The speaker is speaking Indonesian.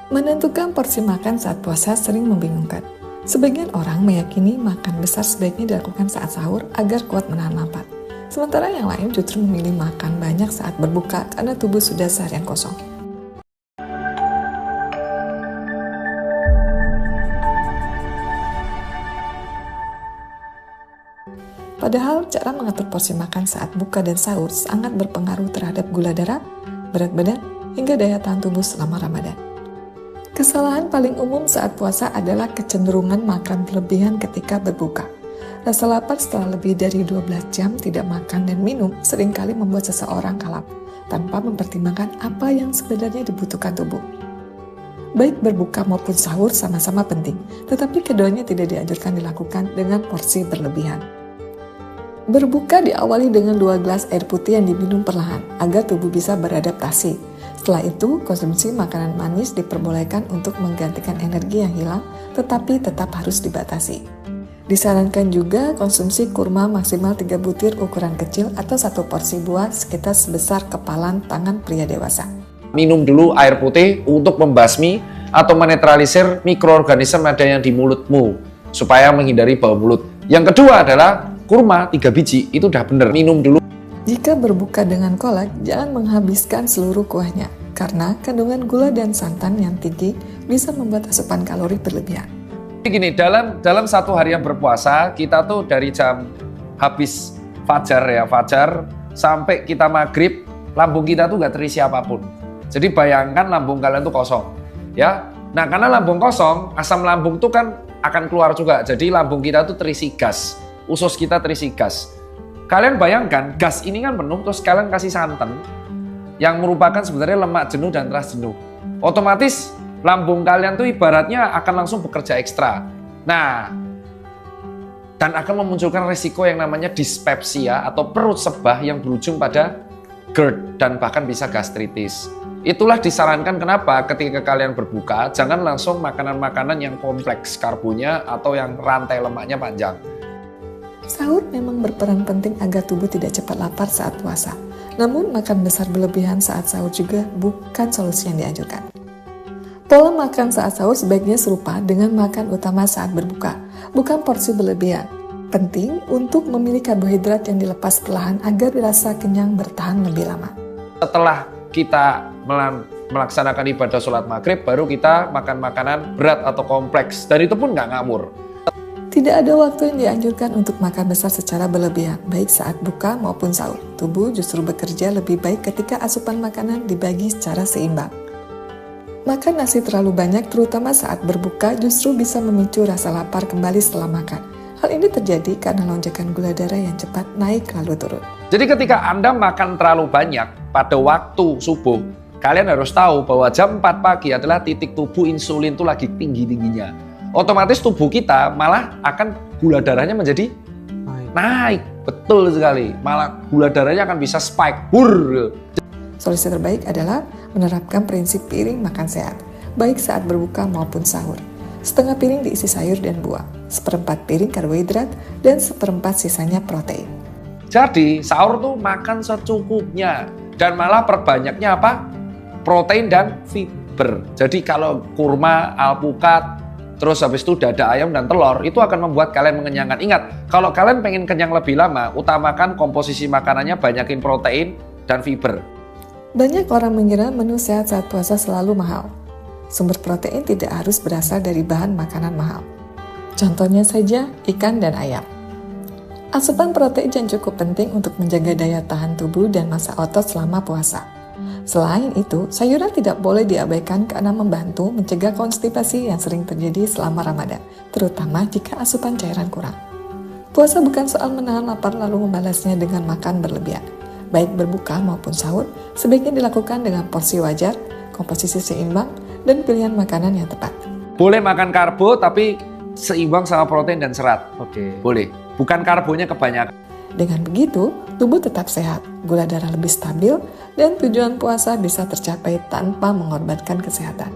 Menentukan porsi makan saat puasa sering membingungkan. Sebagian orang meyakini makan besar sebaiknya dilakukan saat sahur agar kuat menahan lapar. Sementara yang lain justru memilih makan banyak saat berbuka karena tubuh sudah seharian kosong. Padahal cara mengatur porsi makan saat buka dan sahur sangat berpengaruh terhadap gula darah, berat badan, hingga daya tahan tubuh selama Ramadan. Kesalahan paling umum saat puasa adalah kecenderungan makan berlebihan ketika berbuka. Rasa lapar setelah lebih dari 12 jam tidak makan dan minum seringkali membuat seseorang kalap, tanpa mempertimbangkan apa yang sebenarnya dibutuhkan tubuh. Baik berbuka maupun sahur sama-sama penting, tetapi keduanya tidak dianjurkan dilakukan dengan porsi berlebihan. Berbuka diawali dengan 2 gelas air putih yang diminum perlahan, agar tubuh bisa beradaptasi. Setelah itu, konsumsi makanan manis diperbolehkan untuk menggantikan energi yang hilang, tetapi tetap harus dibatasi. Disarankan juga konsumsi kurma maksimal 3 butir ukuran kecil atau 1 porsi buah sekitar sebesar kepalan tangan pria dewasa. Minum dulu air putih untuk membasmi atau menetralisir mikroorganisme ada yang di mulutmu, supaya menghindari bau mulut. Yang kedua adalah kurma 3 biji, itu udah bener, minum dulu. Jika berbuka dengan kolak, jangan menghabiskan seluruh kuahnya, karena kandungan gula dan santan yang tinggi bisa membuat asupan kalori berlebihan. Gini, dalam satu hari yang berpuasa, kita tuh dari jam habis fajar sampai kita maghrib, lambung kita tuh nggak terisi apapun. Jadi bayangkan lambung kalian tuh kosong, ya. Nah, karena lambung kosong, asam lambung tuh kan akan keluar juga. Jadi lambung kita tuh terisi gas, usus kita terisi gas. Kalian bayangkan, gas ini kan penuh, terus kalian kasih santan, yang merupakan sebenarnya lemak jenuh dan teras jenuh. Otomatis lambung kalian tuh ibaratnya akan langsung bekerja ekstra. Nah, dan akan memunculkan resiko yang namanya dispepsia atau perut sebah yang berujung pada GERD dan bahkan bisa gastritis. Itulah disarankan kenapa ketika kalian berbuka, jangan langsung makanan-makanan yang kompleks karbonya atau yang rantai lemaknya panjang. Sahur memang berperan penting agar tubuh tidak cepat lapar saat puasa. Namun, makan besar berlebihan saat sahur juga bukan solusi yang dianjurkan. Pola makan saat sahur sebaiknya serupa dengan makan utama saat berbuka, bukan porsi berlebihan. Penting untuk memilih karbohidrat yang dilepas perlahan agar rasa kenyang bertahan lebih lama. Setelah kita melaksanakan ibadah sholat maghrib, baru kita makan makanan berat atau kompleks, dan itu pun nggak ngamur. Tidak ada waktu yang dianjurkan untuk makan besar secara berlebihan, baik saat buka maupun sahur. Tubuh justru bekerja lebih baik ketika asupan makanan dibagi secara seimbang. Makan nasi terlalu banyak, terutama saat berbuka, justru bisa memicu rasa lapar kembali setelah makan. Hal ini terjadi karena lonjakan gula darah yang cepat naik lalu turun. Jadi ketika Anda makan terlalu banyak pada waktu subuh, kalian harus tahu bahwa jam 4 pagi adalah titik tubuh insulin itu lagi tinggi-tingginya. Otomatis tubuh kita malah akan gula darahnya menjadi naik. Betul sekali. Malah gula darahnya akan bisa spike. Solusi terbaik adalah menerapkan prinsip piring makan sehat, baik saat berbuka maupun sahur. Setengah piring diisi sayur dan buah, 1/4 piring karbohidrat, dan 1/4 sisanya protein. Jadi sahur tuh makan secukupnya. Dan malah perbanyaknya apa? Protein dan fiber. Jadi kalau kurma, alpukat, terus habis itu dada ayam dan telur, itu akan membuat kalian mengenyangkan. Ingat, kalau kalian pengen kenyang lebih lama, utamakan komposisi makanannya banyakin protein dan fiber. Banyak orang mengira menu sehat saat puasa selalu mahal. Sumber protein tidak harus berasal dari bahan makanan mahal. Contohnya saja ikan dan ayam. Asupan protein yang cukup penting untuk menjaga daya tahan tubuh dan massa otot selama puasa. Selain itu, sayuran tidak boleh diabaikan karena membantu mencegah konstipasi yang sering terjadi selama Ramadan, terutama jika asupan cairan kurang. Puasa bukan soal menahan lapar lalu membalasnya dengan makan berlebihan. Baik berbuka maupun sahur, sebaiknya dilakukan dengan porsi wajar, komposisi seimbang, dan pilihan makanan yang tepat. Boleh makan karbo tapi seimbang sama protein dan serat. Boleh. Bukan karbonya kebanyakan. Dengan begitu, tubuh tetap sehat, gula darah lebih stabil, dan tujuan puasa bisa tercapai tanpa mengorbankan kesehatan.